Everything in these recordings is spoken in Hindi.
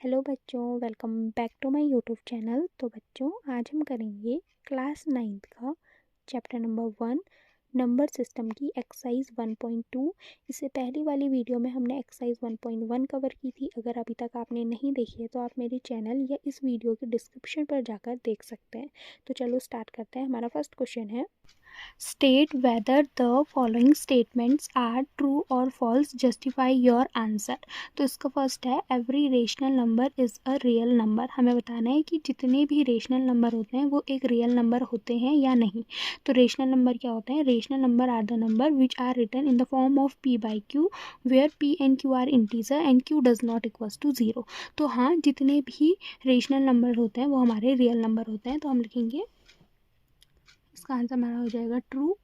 हेलो बच्चों, welcome back to my YouTube channel. तो बच्चों, आज हम करेंगे क्लास 9th का चैप्टर नंबर 1 नंबर सिस्टम की एक्सरसाइज 1.2। इससे पहली वाली वीडियो में हमने एक्सरसाइज 1.1 कवर की थी। अगर अभी तक आपने नहीं देखी है तो आप मेरे चैनल या इस वीडियो के डिस्क्रिप्शन पर जाकर देख सकते हैं। तो चलो स्टार्ट करते हैं। हमारा फर्स्ट क्वेश्चन है, state whether the following statements are true और फॉल्स, जस्टिफाई योर आंसर। तो इसका फर्स्ट है, every rational number is a real number. हमें बताना है कि जितने भी रेशनल नंबर होते हैं वो एक रियल नंबर होते हैं या नहीं। तो रेशनल नंबर क्या होते हैं? Rational number are the number which are written in the form of p by q, where p and q are integer and q does not equals to 0। तो हाँ, जितने भी रेशनल नंबर होते हैं वो हमारे रियल नंबर होते हैं। तो हम लिखेंगे, इसका आंसर हमारा हो जाएगा ट्रू।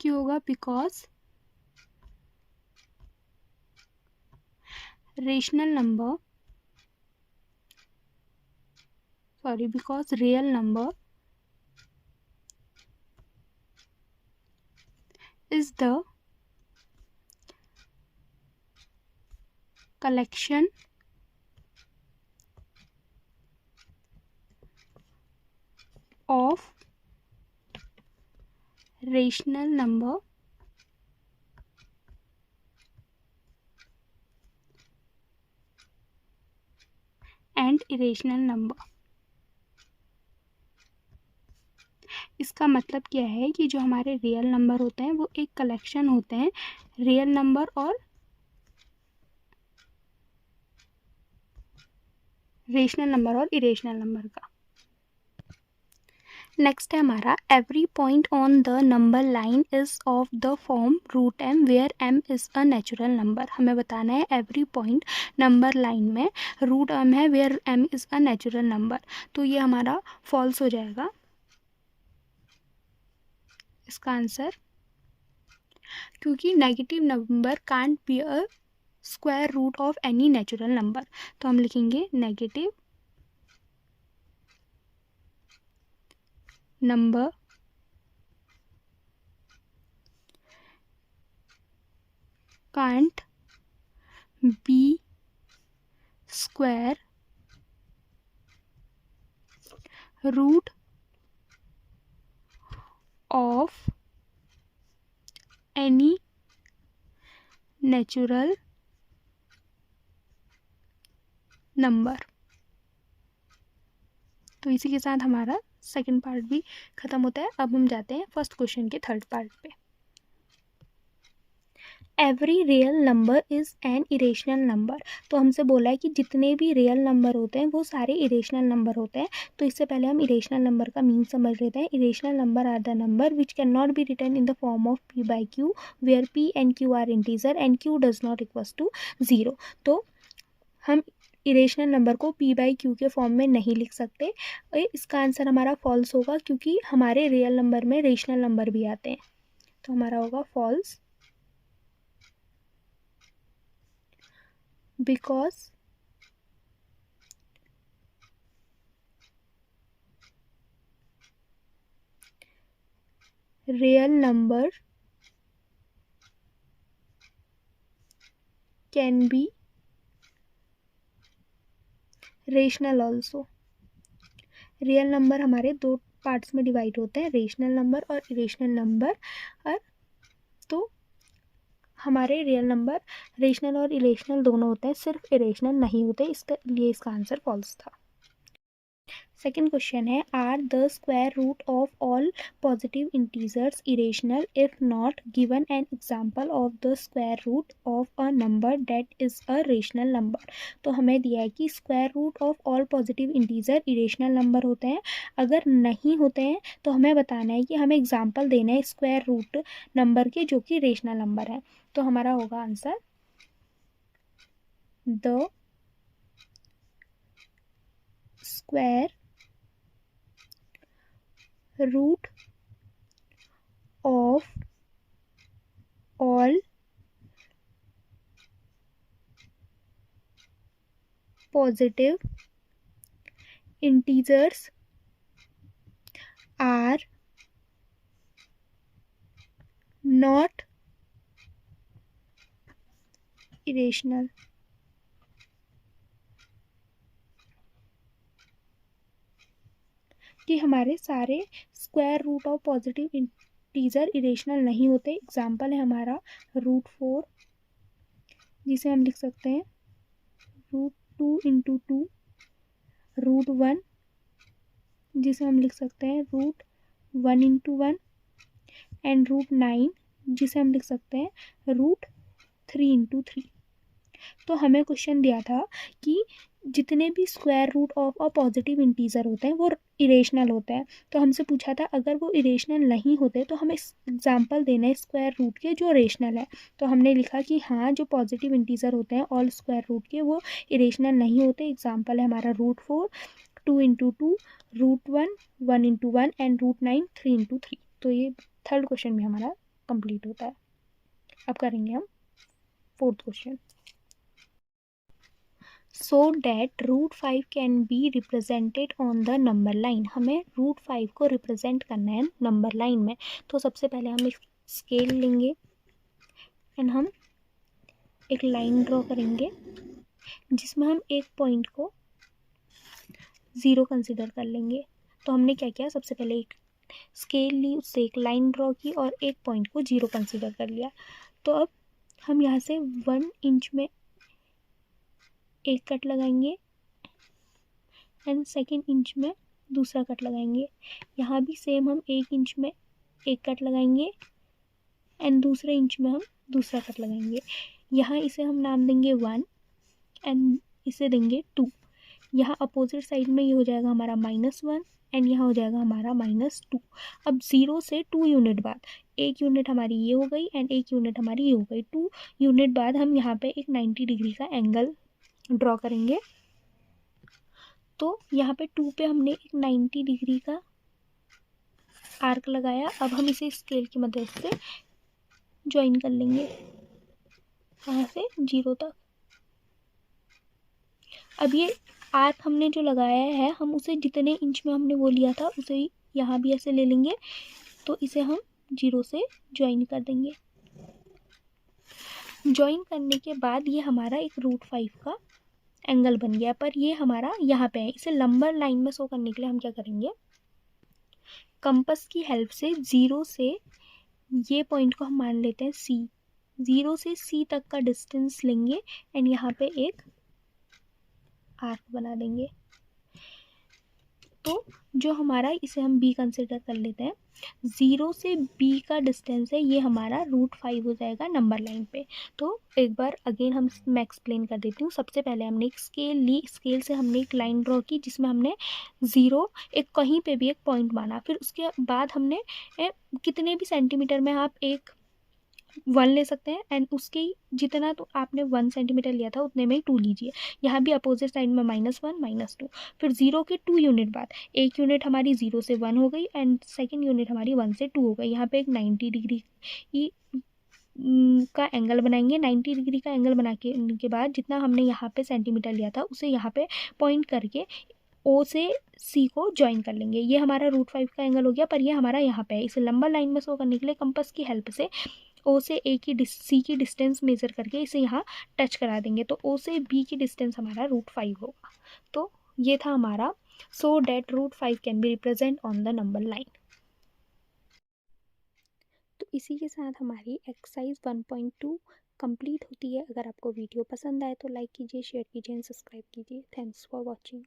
क्यों होगा? Because rational number because real number is the collection of rational number and irrational number। इसका मतलब क्या है कि जो हमारे रियल नंबर होते हैं वो एक कलेक्शन होते हैं रियल नंबर और रेशनल नंबर और इरेशनल नंबर का। नेक्स्ट है हमारा, every point on the number line is of the form root m where m is a natural number. हमें बताना है एवरी पॉइंट नंबर लाइन में रूट एम है where m is a natural number. तो ये हमारा फॉल्स हो जाएगा इसका आंसर, क्योंकि negative number can't be a square root of any natural number. तो हम लिखेंगे negative number can't be square root of any natural number. तो इसी के साथ हमारा सेकंड पार्ट भी ख़त्म होता है। अब हम जाते हैं फर्स्ट क्वेश्चन के थर्ड पार्ट पे। Every real number is an irrational number. तो हमसे बोला है कि जितने भी रियल नंबर होते हैं वो सारे इरेशनल नंबर होते हैं। तो इससे पहले हम इरेशनल नंबर का मीन समझ लेते हैं। Irrational number are the number which can not be written in the form of p by q, where p and q are integer and q does not equals to 0। तो हम इरेशनल नंबर को p बाई क्यू के फॉर्म में नहीं लिख सकते। इसका आंसर हमारा फॉल्स होगा, क्योंकि हमारे रियल नंबर में रेशनल नंबर भी आते हैं। तो हमारा होगा false, because real number can be rational also। Real number हमारे दो पार्ट्स में डिवाइड होते हैं, रेशनल नंबर और इरेशनल नंबर। और तो हमारे रियल नंबर रेशनल और इरेशनल दोनों होते हैं, सिर्फ इरेशनल नहीं होते। इसके लिए इसका आंसर फॉल्स था। सेकेंड क्वेश्चन है, are the square root of all positive integers irrational? If not, given an example of the square root of a number that is a rational number. तो हमें दिया है कि square root of all positive integer irrational number होते हैं। अगर नहीं होते हैं तो हमें बताना है कि हमें एग्जाम्पल देना है स्क्वायर रूट नंबर के जो कि रेशनल नंबर है। तो हमारा होगा answer, the square root of all positive integers are not irrational। कि हमारे सारे square root of positive integer irrational नहीं होते। एग्जाम्पल है हमारा √4, जिसे हम लिख सकते हैं √2 × 2, √1, जिसे हम लिख सकते हैं √1 × 1, एंड √9, जिसे हम लिख सकते हैं √3 × 3। तो हमें क्वेश्चन दिया था कि जितने भी square root of a positive integer होते हैं वो इरेशनल होते हैं। तो हमसे पूछा था अगर वो इरेशनल नहीं होते तो हमें एग्जाम्पल देना है स्क्वायर रूट के जो रेशनल है। तो हमने लिखा कि हाँ, जो पॉजिटिव इंटीजर होते हैं ऑल स्क्वायर रूट के वो इरेशनल नहीं होते। एग्जाम्पल है हमारा √4, 2 × 2, √1, 1 × 1, एंड √9, 3 × 3। तो ये थर्ड क्वेश्चन भी हमारा कंप्लीट होता है। अब करेंगे हम fourth question. So that √5 can be represented on the number line। हमें √5 को रिप्रेजेंट करना है नंबर लाइन में। तो सबसे पहले हम एक स्केल लेंगे एंड हम एक लाइन ड्रॉ करेंगे जिसमें हम एक पॉइंट को 0 कंसिडर कर लेंगे। तो हमने क्या किया, सबसे पहले एक स्केल ली, उससे एक लाइन ड्रॉ की और एक पॉइंट को 0 कंसिडर कर लिया। तो अब हम यहाँ से 1 इंच में एक कट लगाएंगे एंड सेकेंड इंच में दूसरा कट लगाएंगे। यहाँ भी सेम हम 1 इंच में एक कट लगाएंगे एंड दूसरे इंच में हम दूसरा कट लगाएंगे। यहाँ इसे हम नाम देंगे 1 एंड इसे देंगे 2। यहाँ अपोजिट साइड में ये हो जाएगा हमारा -1 एंड यहाँ हो जाएगा हमारा -2। अब 0 से 2 यूनिट बाद एक यूनिट हमारी ये हो गई एंड एक यूनिट हमारी ये हो गई। 2 यूनिट बाद हम यहाँ पे एक 90 डिग्री का एंगल ड्रॉ करेंगे। तो यहाँ पे 2 पे हमने एक 90 डिग्री का आर्क लगाया। अब हम इसे स्केल की मदद से ज्वाइन कर लेंगे यहाँ से 0 तक। अब ये आर्क हमने जो लगाया है हम उसे जितने इंच में हमने वो लिया था उसे यहाँ भी ऐसे ले लेंगे। तो इसे हम 0 से ज्वाइन कर देंगे। ज्वाइन करने के बाद ये हमारा एक √5 का एंगल बन गया, पर ये हमारा यहाँ पे है। इसे नंबर लाइन में शो करने के लिए हम क्या करेंगे, कंपास की हेल्प से 0 से ये पॉइंट को हम मान लेते हैं C। 0 से C तक का डिस्टेंस लेंगे एंड यहाँ पे एक आर्क बना देंगे। तो जो हमारा, इसे हम B कंसिडर कर लेते हैं। 0 से B का डिस्टेंस है ये हमारा √5 हो जाएगा नंबर लाइन पे। तो एक बार अगेन मैं एक्सप्लेन कर देती हूँ। सबसे पहले हमने एक स्केल ली, स्केल से हमने एक लाइन ड्रॉ की जिसमें हमने 0 एक कहीं पे भी एक पॉइंट माना। फिर उसके बाद हमने कितने भी सेंटीमीटर में आप एक 1 ले सकते हैं एंड उसके जितना तो आपने 1 सेंटीमीटर लिया था उतने में ही 2 लीजिए। यहाँ भी अपोजिट साइड में -1 -2। फिर 0 के 2 यूनिट बाद एक यूनिट हमारी 0 से 1 हो गई एंड सेकेंड यूनिट हमारी 1 से 2 हो गई। यहाँ पे एक 90 डिग्री का एंगल बनाएंगे। 90 डिग्री का एंगल बना के बाद जितना हमने यहाँ पे सेंटीमीटर लिया था उसे यहाँ पे पॉइंट करके O से C को ज्वाइन कर लेंगे। ये हमारा √5 का एंगल हो गया, पर ये हमारा यहाँ पे है। इसे लंबा लाइन में शो करने के लिए कंपास की हेल्प से O से C की डिस्टेंस मेजर करके इसे यहाँ टच करा देंगे। तो O से B की डिस्टेंस हमारा √5 होगा। तो ये था हमारा so that √5 can be represent on the number line. तो इसी के साथ हमारी एक्सरसाइज 1.2 कंप्लीट होती है। अगर आपको वीडियो पसंद आए तो लाइक कीजिए, शेयर कीजिए एंड सब्सक्राइब कीजिए। Thanks for watching.